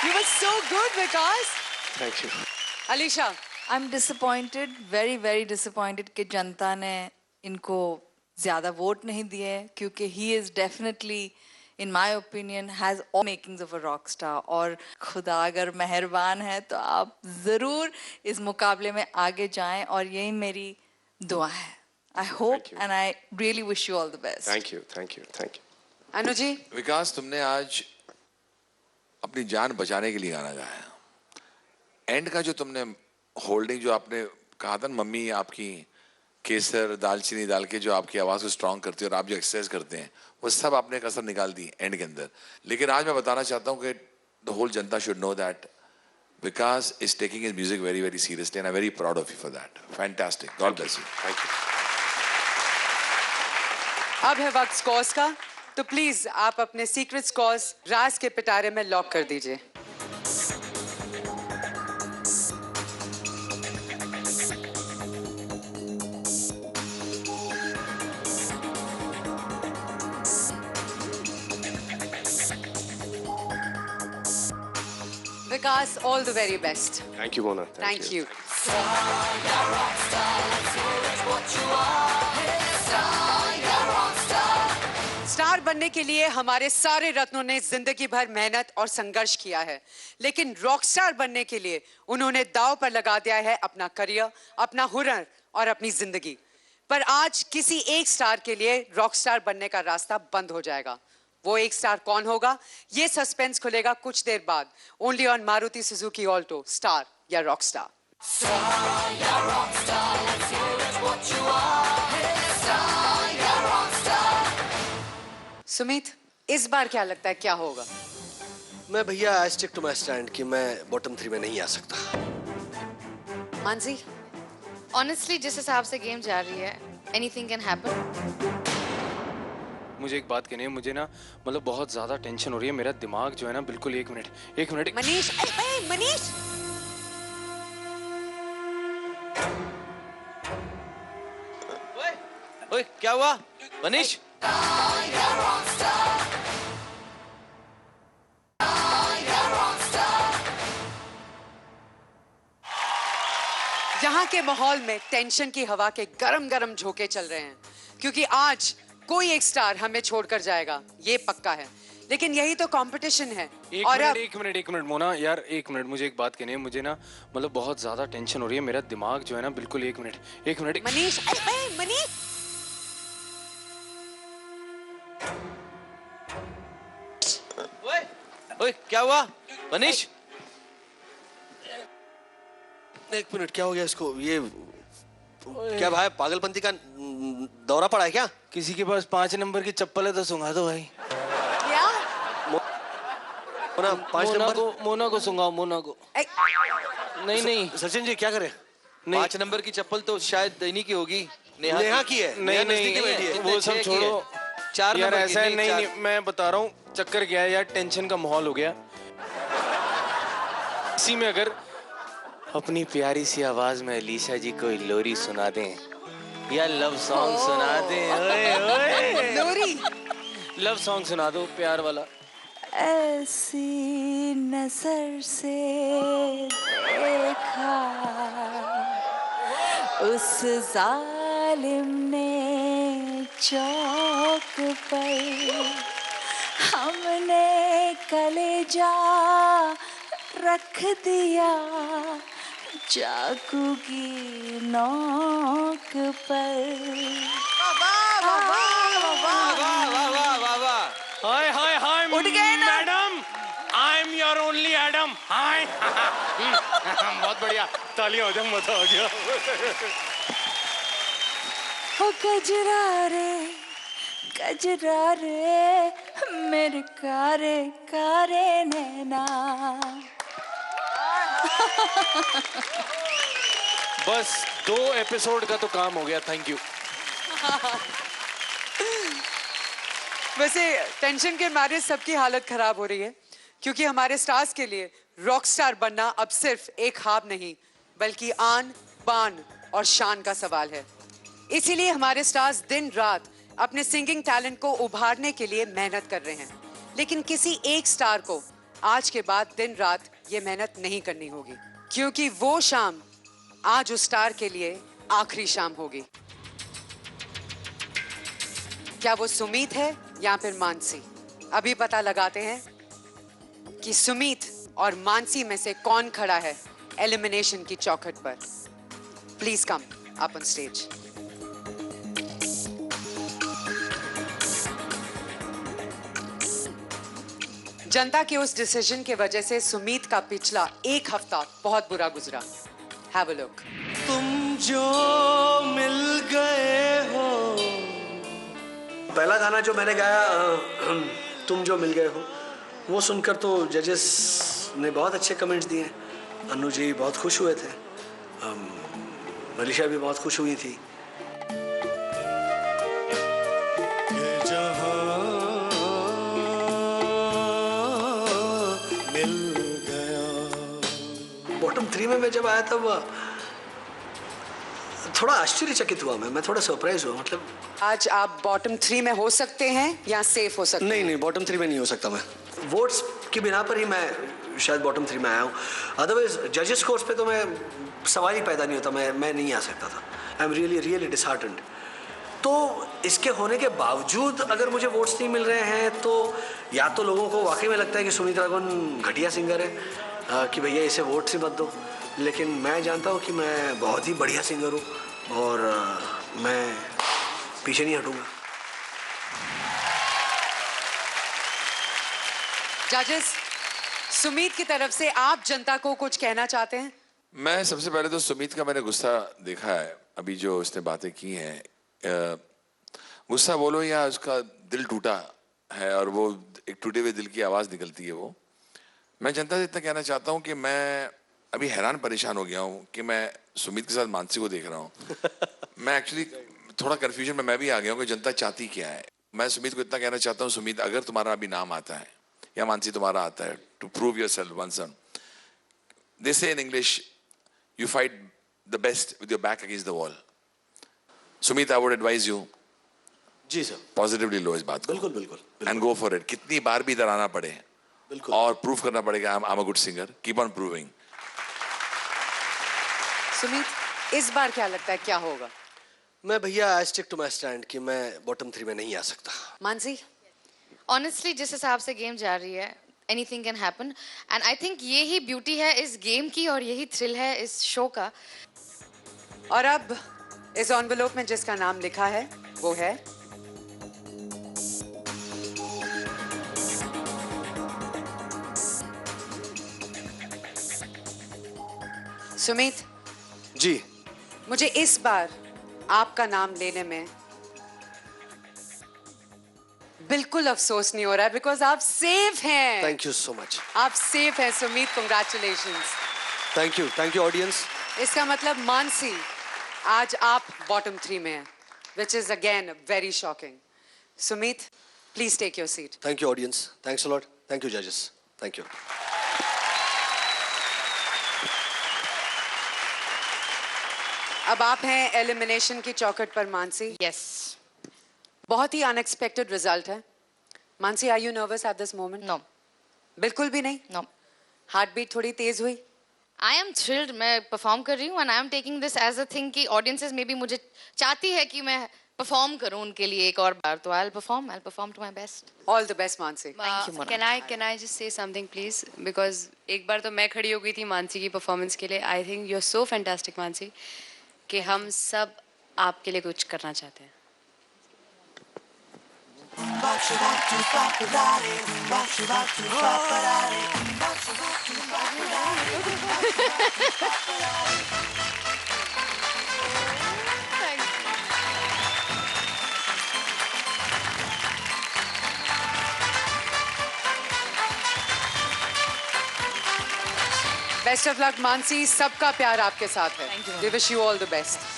You were so good, Vikas. Thank you. Alisha, I'm disappointed, very very disappointed कि जनता ने इनको ज्यादा वोट नहीं दिए, क्योंकि he is definitely in my opinion has all makings of a rock star। और खुदा अगर मेहरबान है तो आप जरूर इस मुकाबले में आगे जाएं, और यही मेरी दुआ है। I hope and I really wish you all the best। Thank you, thank you, thank you. Anu ji, Vikas, तुमने आज अपनी जान बचाने के लिए गाना गाया। एंड का जो तुमने होल्डिंग जो आपने कहा था, मम्मी आपकी केसर दालचीनी डाल के जो आपकी आवाज को स्ट्रांग करती है और आप जो एक्सरसाइज करते हैं, वो सब आपने कसर निकाल दी एंड के अंदर। लेकिन आज मैं बताना चाहता हूँ कि the whole Janata should know that Vikas is taking his music very very seriously and I am very proud of you for that. Fantastic, God bless you. Thank you. अब है वक्त स्कोर्स का, तो प्लीज आप अपने secret scores राज के पिटारे में लॉक कर दीजिए। विकास, all the very best. Thank you Mona, Thank you. Star बनने के लिए हमारे सारे रत्नों ने जिंदगी भर मेहनत और संघर्ष किया है, लेकिन रॉक स्टार बनने के लिए उन्होंने दांव पर लगा दिया है अपना करियर, अपना हुनर और अपनी जिंदगी। पर आज किसी एक स्टार के लिए रॉक स्टार बनने का रास्ता बंद हो जाएगा। वो एक स्टार कौन होगा, ये सस्पेंस खुलेगा कुछ देर बाद, only on Maruti Suzuki Alto. Star या रॉक स्टार? सुमित, इस बार क्या लगता है क्या होगा? मैं भैया I stick to my stand कि मैं बॉटम 3 में नहीं आ सकता। मानसी? ऑनेस्टली जिस हिसाब से गेम जा रही है, एनीथिंग कैन हैपन। मुझे एक बात कहनी है, मुझे ना मतलब बहुत ज्यादा टेंशन हो रही है, मेरा दिमाग जो है ना बिल्कुल एक मिनट। मनीष, मनीष, ओए क्या हुआ मनीष? यहाँ के माहौल में टेंशन की हवा के गरम गरम झोंके चल रहे हैं, क्योंकि आज कोई एक स्टार हमें छोड़कर जाएगा, ये पक्का है। लेकिन यही तो कंपटीशन है। एक मिनट मोना यार, एक मिनट, मुझे एक बात कहनी है, मुझे ना मतलब बहुत ज्यादा टेंशन हो रही है, मेरा दिमाग जो है ना बिल्कुल एक मिनट। मनीष, मनीष, ओए क्या हुआ मनीष? एक मिनट, क्या हो गया इसको? ये क्या भाई, पागलपंती का दौरा पड़ा है क्या? किसी के पास 5 नंबर की चप्पल है तो सुंघा दो भाई। क्या? मोना को सुंघाओ, मोना को। नहीं सचिन जी क्या करे? 5 नंबर की चप्पल तो शायद इन्हीं की होगी, नेहा की है। नहीं, वो सब छोड़ो 4 यार, नंबर ऐसा है। नहीं, मैं बता रहा हूँ, चक्कर क्या है यार, टेंशन का माहौल हो गया। इसी में अगर अपनी प्यारी सी आवाज में अलीशा जी कोई लोरी सुना दें या लव सॉन्ग सुना दें। ओए लोरी, लव सॉन्ग सुना दो प्यार वाला। ऐसी नजर से देखा उस जालिम ने चौक पर, हमने कलेजा रख दिया चाकू की नोक पर। हाय उठ गए ना? Madam, I am your only Adam. हाय बहुत बढ़िया, तालियां हो जाए, मजा हो गया। हो गजरा रे मेरे कारे कारे नैना। बस 2 एपिसोड का तो काम हो गया, थैंक यू। वैसे टेंशन के मारे सबकी हालत खराब हो रही है, क्योंकि हमारे स्टार्स के लिए रॉक स्टार बनना अब सिर्फ एक ख्वाब नहीं, बल्कि आन बान और शान का सवाल है। इसीलिए हमारे स्टार्स दिन रात अपने सिंगिंग टैलेंट को उभारने के लिए मेहनत कर रहे हैं। लेकिन किसी एक स्टार को आज के बाद दिन रात ये मेहनत नहीं करनी होगी, क्योंकि वो शाम आज उस स्टार के लिए आखिरी शाम होगी। क्या वो सुमीत है या फिर मानसी? अभी पता लगाते हैं कि सुमीत और मानसी में से कौन खड़ा है एलिमिनेशन की चौखट पर। Please come up on stage. जनता के उस डिसीजन के वजह से सुमीत का पिछला 1 हफ्ता बहुत बुरा गुजरा। Have a look. तुम जो मिल गए हो, पहला गाना जो मैंने गाया तुम जो मिल गए हो, वो सुनकर तो जजेस ने बहुत अच्छे कमेंट्स दिए। अनु जी बहुत खुश हुए थे, मनीषा भी बहुत खुश हुई थी। बॉटम 3 में मैं जब आया तब थोड़ा आश्चर्यचकित हुआ मैं थोड़ा सरप्राइज हुआ। मतलब आज आप बॉटम 3 में हो सकते हैं या सेफ हो सकते हैं? नहीं, बॉटम 3 में नहीं हो सकता मैं। वोट्स की बिना पर ही मैं शायद बॉटम 3 में आया हूँ। अदरवाइज जजेस कोर्स पे तो मैं सवाल ही पैदा नहीं होता, मैं नहीं आ सकता था। I am really disheartened. तो इसके होने के बावजूद अगर मुझे वोट्स नहीं मिल रहे हैं तो या तो लोगों को वाकई में लगता है कि सुमित राघवन घटिया सिंगर है कि भैया इसे वोट्स ही मत दो, लेकिन मैं जानता हूँ कि मैं बहुत ही बढ़िया सिंगर हूँ और मैं पीछे नहीं हटूंगा। जजेस, सुमित की तरफ से आप जनता को कुछ कहना चाहते हैं? मैं सबसे पहले तो सुमित का मैंने गुस्सा देखा है, अभी जो उसने बातें की हैं, गुस्सा बोलो या उसका दिल टूटा है और वो एक टूटे हुए दिल की आवाज़ निकलती है वो। मैं जनता से इतना कहना चाहता हूँ कि मैं अभी हैरान परेशान हो गया हूँ कि मैं सुमित के साथ मानसी को देख रहा हूँ। मैं एक्चुअली थोड़ा कन्फ्यूजन में मैं भी आ गया हूँ कि जनता चाहती क्या है। मैं सुमित को इतना कहना चाहता हूँ, सुमित अगर तुम्हारा अभी नाम आता है या मानसी तुम्हारा आता है, to prove yourself once again, they say in English, you fight the best with your back against the wall. Sumit, I would advise you. जी सर। Positively लो इस बात को। बिल्कुल। And go for it. कितनी बार भी इधर आना पड़े। बिल्कुल। और prove करना पड़ेगा I'm a good singer. Keep on proving. Sumit, इस बार क्या लगता है क्या होगा? मैं भैया I stick to my stand कि मैं बॉटम 3 में नहीं आ सकता। मानसी? ऑनेस्टली जिस हिसाब से गेम जा रही है, anything can happen, and I think ये ही ब्यूटी है इस गेम की और यही थ्रिल है इस शो का। और अब इस एनवेलप में जिसका नाम लिखा है वो है सुमित जी। मुझे इस बार आपका नाम लेने में बिल्कुल अफसोस नहीं हो रहा है बिकॉज आप सेफ हैं। Thank you so much. आप सेफ हैं Sumit, congratulations. Thank you audience. इसका मतलब मानसी आज आप बॉटम 3 में हैं, which is again very shocking. Sumit, please take your seat. Thank you audience. Thanks a lot. Thank you जजेस। Thank you. अब आप हैं एलिमिनेशन की चौखट पर मानसी। यस। बहुत ही अनएक्सपेक्टेड रिजल्ट है। Mansi, are you nervous at this moment? No, बिल्कुल भी नहीं। नो। हार्ट बीट थोड़ी तेज हुई? आई एम थ्रिल्ड, मैं परफॉर्म कर रही हूँ and I am taking this as a thing कि ऑडियंसेस मे बी मुझे चाहती है कि मैं परफॉर्म करूँ उनके लिए एक और बार, तो I will perform to my best. All the best Mansi. Thank you. Can I just say something please, because एक बार तो मैं खड़ी हो गई थी मानसी की परफॉर्मेंस के लिए। I think you are so fantastic Mansi, कि हम सब आपके लिए कुछ करना चाहते हैं। बेस्ट ऑफ लक मानसी, सबका प्यार आपके साथ है। We wish you all the best.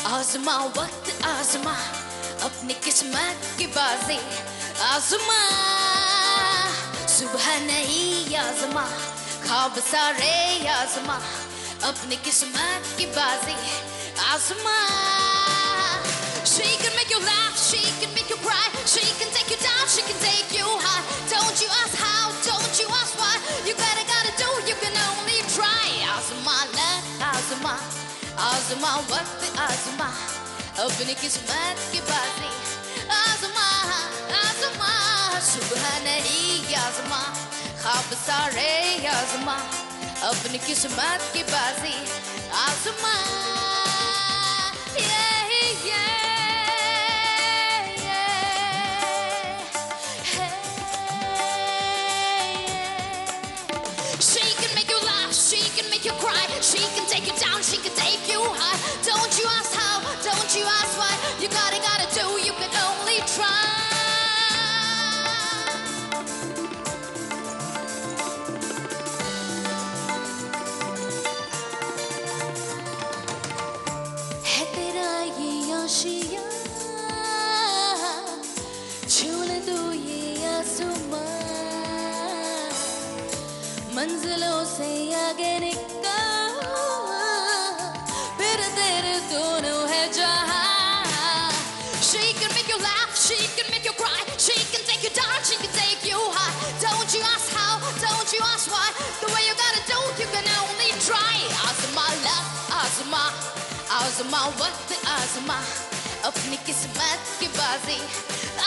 आजमा वक्त आजमा अपनी किस्मत की बाजी आजमा, सुबह नहीं आजमा ख्वाब सारे आजमा अपनी किस्मत की बाजी आजमा। She can make you laugh, she can make you cry, she can take you down, she can take you high. Don't you ask how, don't you ask why, you gotta do, you can only try. आजमा लग आजमा आजमा वक्त आजमा अपनी किस्मत की बाजी आजमा आजमा, सुबह नहीं आजमा ख्वाब सारे आजमा अपनी किस्मत की बाजी आजमा। She can make you laugh, she can make you cry, she can take you down, she can take you high. Don't you ask how, don't you ask why, you gotta do, you can only try. खामोशियाँ छू ले तू ये आसमां मंजिलों से आगे निकल फिर तेरे दोनों है जहां She can make you laugh, she can make you cry, she can take you down, she can take you high. Don't you ask how, don't you ask why. The way you gotta do, you can only try. Azma love, Azma, Azma what the Azma. अपनी किस्मत की बाजी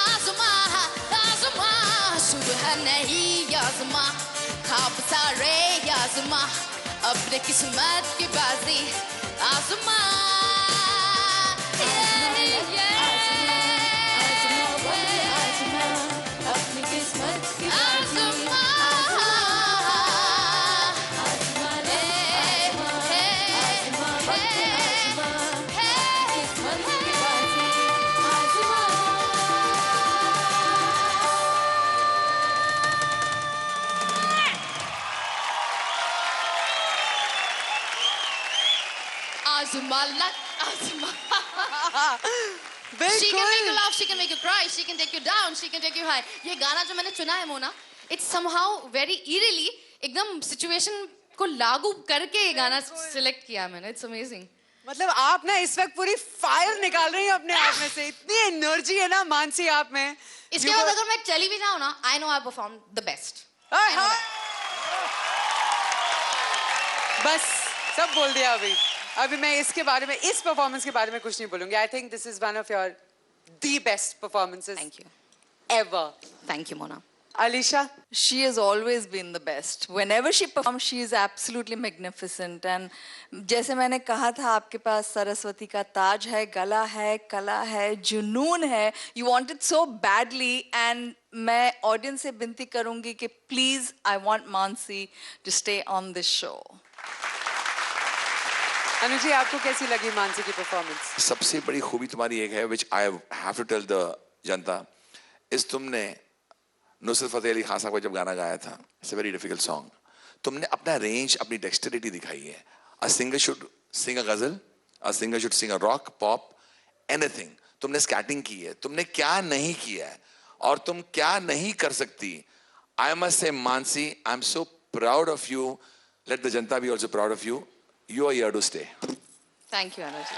आज़मा आज़मा सुबह नहीं आज़मा ख्वाब सारे आज़मा अपनी किस्मत की बाजी आज़मा अपनी किस्मत की आज़मा Azma, Azma. She can make you laugh, she can make you cry, she can take you down, she can take you high. ये गाना जो मैंने चुना है Mona, it's somehow very eerily एकदम situation को लागू करके ये गाना select किया मैंने. It's amazing. मतलब आप ना इस वक्त पूरी फायर निकाल रही हैं अपने आप में से. इतनी एनर्जी है ना मानसी आप में. इसके बाद अगर मैं चली भी जाऊँ ना, I know I perform the best. बस सब बोल दिया अभी मैं इसके बारे में इस परफॉर्मेंस के बारे में कुछ नहीं बोलूंगी. I think this is one of your the best performances Thank you. Ever. Thank you, Mona. Alisha, She has always been the best. Whenever she performs, she is absolutely magnificent. And जैसे मैंने कहा था, आपके पास सरस्वती का ताज है, गला है, कला है, जुनून है. You want it so badly, and मैं ऑडियंस से विनती करूंगी कि please, I want Mansi to stay on this show. Anuji आपको कैसी लगी मानसी की परफॉर्मेंस? सबसे बड़ी खूबी तुम्हारी एक है which I have to tell the जनता इस तुमने नुसरत फतेह अली खान साहब का जब गाना गाया था, it's a very difficult song, तुमने अपना रेंज, अपनी डेक्सटेरिटी दिखाई है. A singer should sing a ghazal, a singer should sing a rock, pop, anything. तुमने स्कैटिंग की है, तुमने क्या नहीं किया है और तुम क्या नहीं कर सकती. I must say Mansi, I'm so proud of you. Let the Janata be also proud of you. You are here to stay. Thank you, Anuji.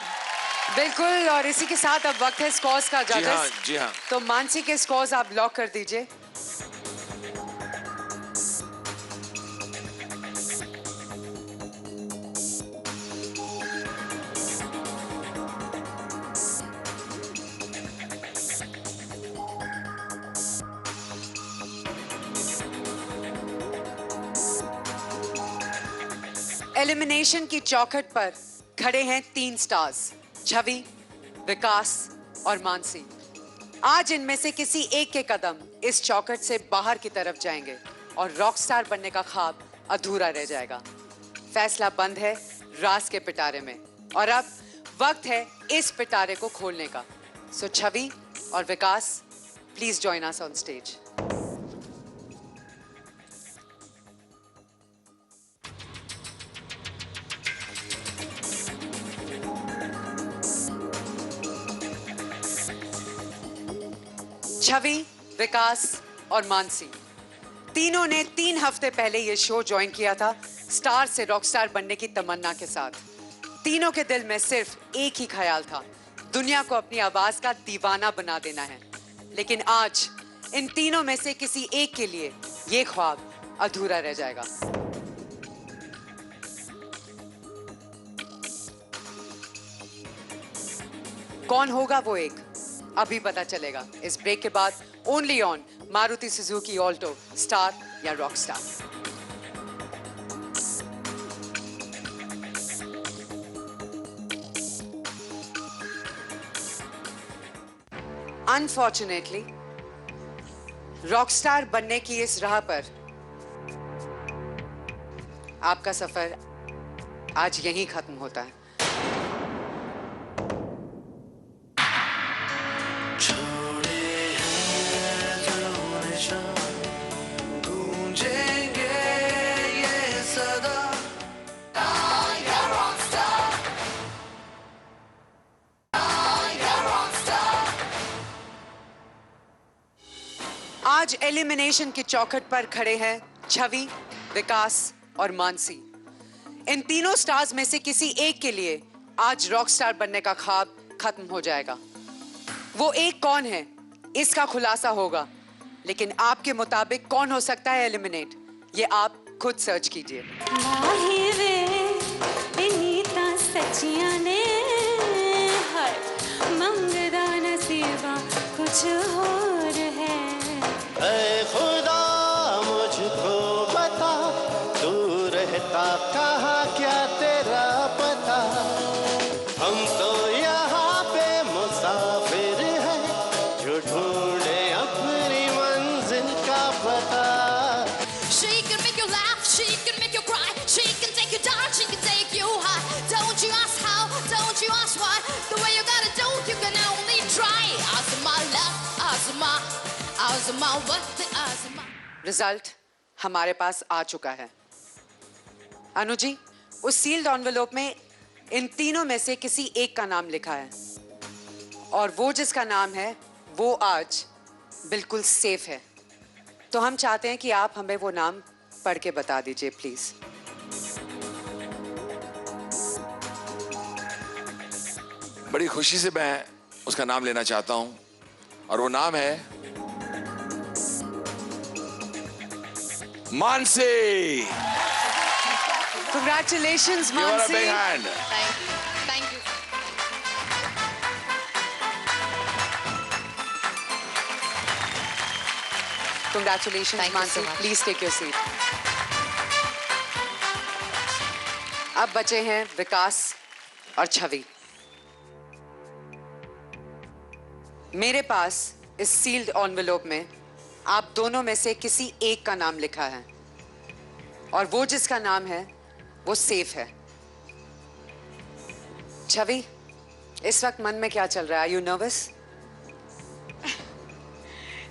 बिल्कुल. और इसी के साथ अब वक्त है स्कोर्स का. जजेस, जी हाँ. तो मानसी के स्कोर्स आप लॉक कर दीजिए. एलिमिनेशन की चौखट पर खड़े हैं 3 स्टार्स, छवि, विकास और मानसी. आज इनमें से किसी एक के कदम इस चौखट से बाहर की तरफ जाएंगे और रॉक स्टार बनने का ख्वाब अधूरा रह जाएगा. फैसला बंद है राज के पिटारे में और अब वक्त है इस पिटारे को खोलने का. सो छवि और Vikas, please join us on stage. Chhavi, Vikas और मानसी तीनों ने 3 हफ्ते पहले ये शो ज्वाइन किया था स्टार से रॉक स्टार बनने की तमन्ना के साथ. तीनों के दिल में सिर्फ एक ही ख्याल था, दुनिया को अपनी आवाज का दीवाना बना देना है. लेकिन आज इन तीनों में से किसी एक के लिए ये ख्वाब अधूरा रह जाएगा. कौन होगा वो एक, अभी पता चलेगा इस ब्रेक के बाद. Only on Maruti Suzuki Alto, star या rock star. Unfortunately rock star बनने की इस राह पर आपका सफर आज यहीं खत्म होता है. आज एलिमिनेशन की चौखट पर खड़े हैं छवि, विकास और मानसी। इन तीनों स्टार्स में से किसी एक के लिए आज रॉक स्टार बनने का ख्वाब खत्म हो जाएगा। वो एक कौन है इसका खुलासा होगा, लेकिन आपके मुताबिक कौन हो सकता है एलिमिनेट, ये आप खुद सर्च कीजिए। कुछ और है। ऐ खुदा मुझको बता, तू रहता कहाँ, क्या तेरा पता। हम तो यहाँ पे मुसाफिर हैं, जो ढूंढे अपनी मंजिल का पता। She can make you laugh, she can make you cry, she can take you down, she can take you high. Don't you ask how, don't you ask why, the way you gotta do, you can only try. Azuma love, Azuma, Azuma what the Azuma. Result हमारे पास आ चुका है। अनु जी, उस sealed envelope में इन तीनों में से किसी एक का नाम लिखा है, और वो जिसका नाम है वो आज बिल्कुल सेफ है। तो हम चाहते हैं कि आप हमें वो नाम पढ़ के बता दीजिए प्लीज। बड़ी खुशी से मैं उसका नाम लेना चाहता हूं, और वो नाम है Mansi. Congratulations, Give her a Mansi. big hand. Thank you. Congratulations, Thank you Mansi. so much. Please take your seat. अब बचे हैं विकास और छवि। मेरे पास इस सील्ड एनवेलप में आप दोनों में से किसी एक का नाम लिखा है, और वो जिसका नाम है वो सेफ है। छवि, इस वक्त मन में क्या चल रहा है? Are you nervous?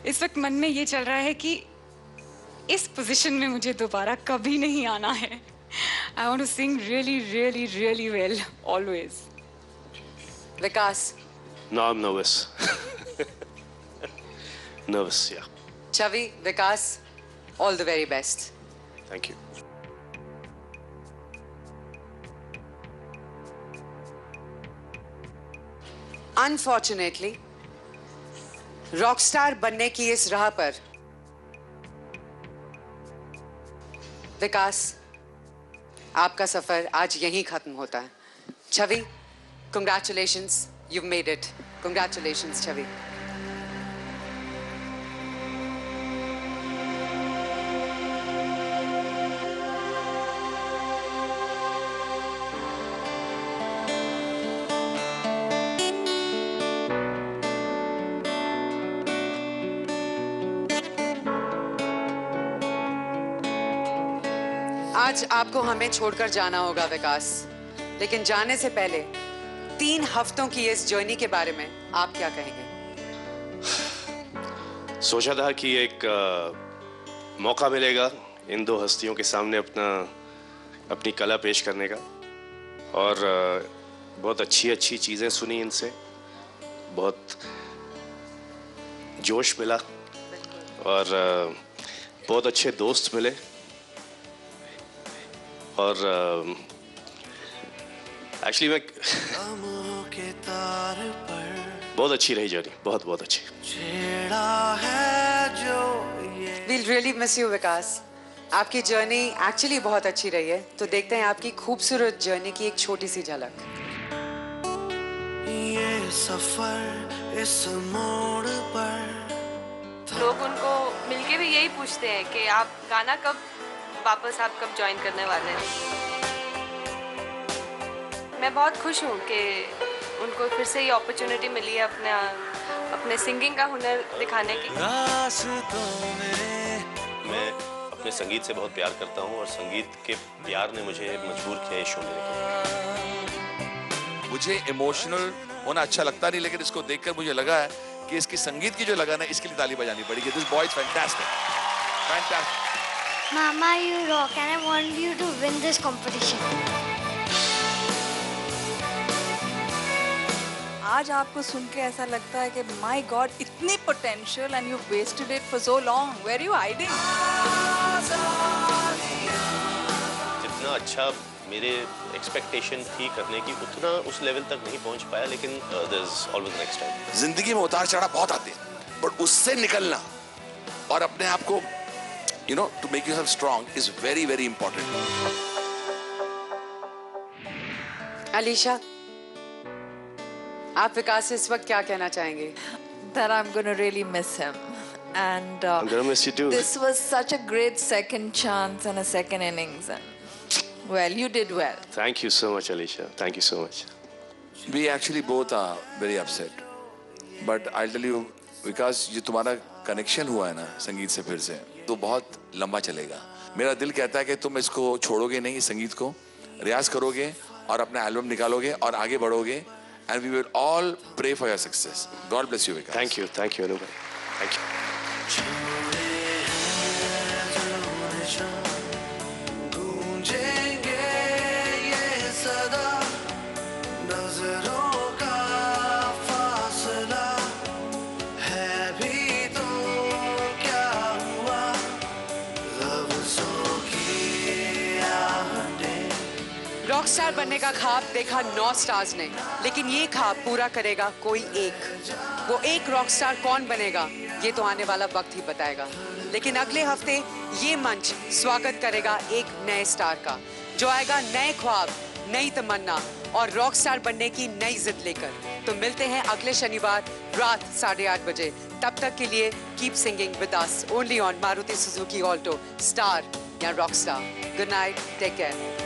इस वक्त मन में ये चल रहा है कि इस पोजीशन में मुझे दोबारा कभी नहीं आना है। I want to sing really, really, really well, always. Vikas, No, I'm nervous. Nervous, yeah. Chhavi, Vikas, all the very best. Thank you. Unfortunately, Rockstar बनने की इस राह पर विकास, आपका सफर आज यहीं खत्म होता है। छवि, congratulations, you've made it. Congratulations, छवि। आज आपको हमें छोड़कर जाना होगा विकास, लेकिन जाने से पहले 3 हफ्तों की इस जर्नी के बारे में आप क्या कहेंगे? सोचा था कि एक मौका मिलेगा इन दो हस्तियों के सामने अपनी कला पेश करने का, और बहुत अच्छी चीज़ें सुनी इनसे, बहुत जोश मिला, और बहुत अच्छे दोस्त मिले, और एक्चुअली मैं बहुत अच्छी रही जर्नी, बहुत अच्छी। We'll really miss you विकास। आपकी जर्नी एक्चुअली बहुत अच्छी रही है, तो देखते हैं आपकी खूबसूरत जर्नी की एक छोटी सी झलक। ये सफर इस मोड़ पर लोग उनको मिलके भी यही पूछते हैं कि आप गाना कब वापस आप कब ज्वाइन करने वाले हैं। मैं बहुत खुश हूँ कि उनको फिर से ये अपॉर्चुनिटी मिली है अपने सिंगिंग का हुनर दिखाने की। मैं अपने संगीत से बहुत प्यार करता हूँ, और संगीत के प्यार ने मुझे मजबूर किया ये शो लेने के लिए। मुझे इमोशनल होना अच्छा लगता नहीं, लेकिन इसको देखकर मुझे लगा है कि इसकी संगीत की जो लगन है, इसके लिए ताली बजानी पड़ेगी। This boy is fantastic, fantastic. Mama, you rock, and I want you to win this competition. आज आपको सुन के ऐसा लगता है कि माय गॉड इतनी potential and you wasted it for so long, where you hiding? जितना अच्छा मेरे एक्सपेक्टेशन थी करने की, उतना उस लेवल तक नहीं पहुंच पाया, लेकिन there is always next time. जिंदगी में उतार चढ़ाव बहुत आते हैं, बट उससे निकलना और अपने आप को to make yourself strong is very very important. Alisha, आप विकास से इस वक्त क्या कहना चाहेंगे? That I'm going to really miss him. And I'm gonna miss you too. This was such a great second chance and a second innings. And, well, you did well. Thank you so much, Alisha. Thank you so much. We actually both are very upset. But I'll tell you, because ये तुम्हारा connection हुआ है ना संगीत से फिर से, तो बहुत लंबा चलेगा। मेरा दिल कहता है कि तुम इसको छोड़ोगे नहीं, इस संगीत को रियाज करोगे और अपना एल्बम निकालोगे और आगे बढ़ोगे। And we will all pray for your success. God bless you, Vikas. Thank you, Anubhai. Thank you. Rock star बनने का ख्वाब देखा 9 स्टार्स ने, लेकिन ये ख्वाब पूरा करेगा कोई एक। वो एक रॉक स्टार कौन बनेगा ये तो आने वाला वक्त ही बताएगा। लेकिन अगले हफ्ते ये मंच स्वागत करेगा एक नए स्टार का, जो आएगा नए ख्वाब, नई तमन्ना और रॉक स्टार बनने की नई जिद लेकर। तो मिलते हैं अगले शनिवार रात 8:30 बजे। तब तक के लिए keep singing with us only on Maruti Suzuki Alto, star या rock star. Good night, take care.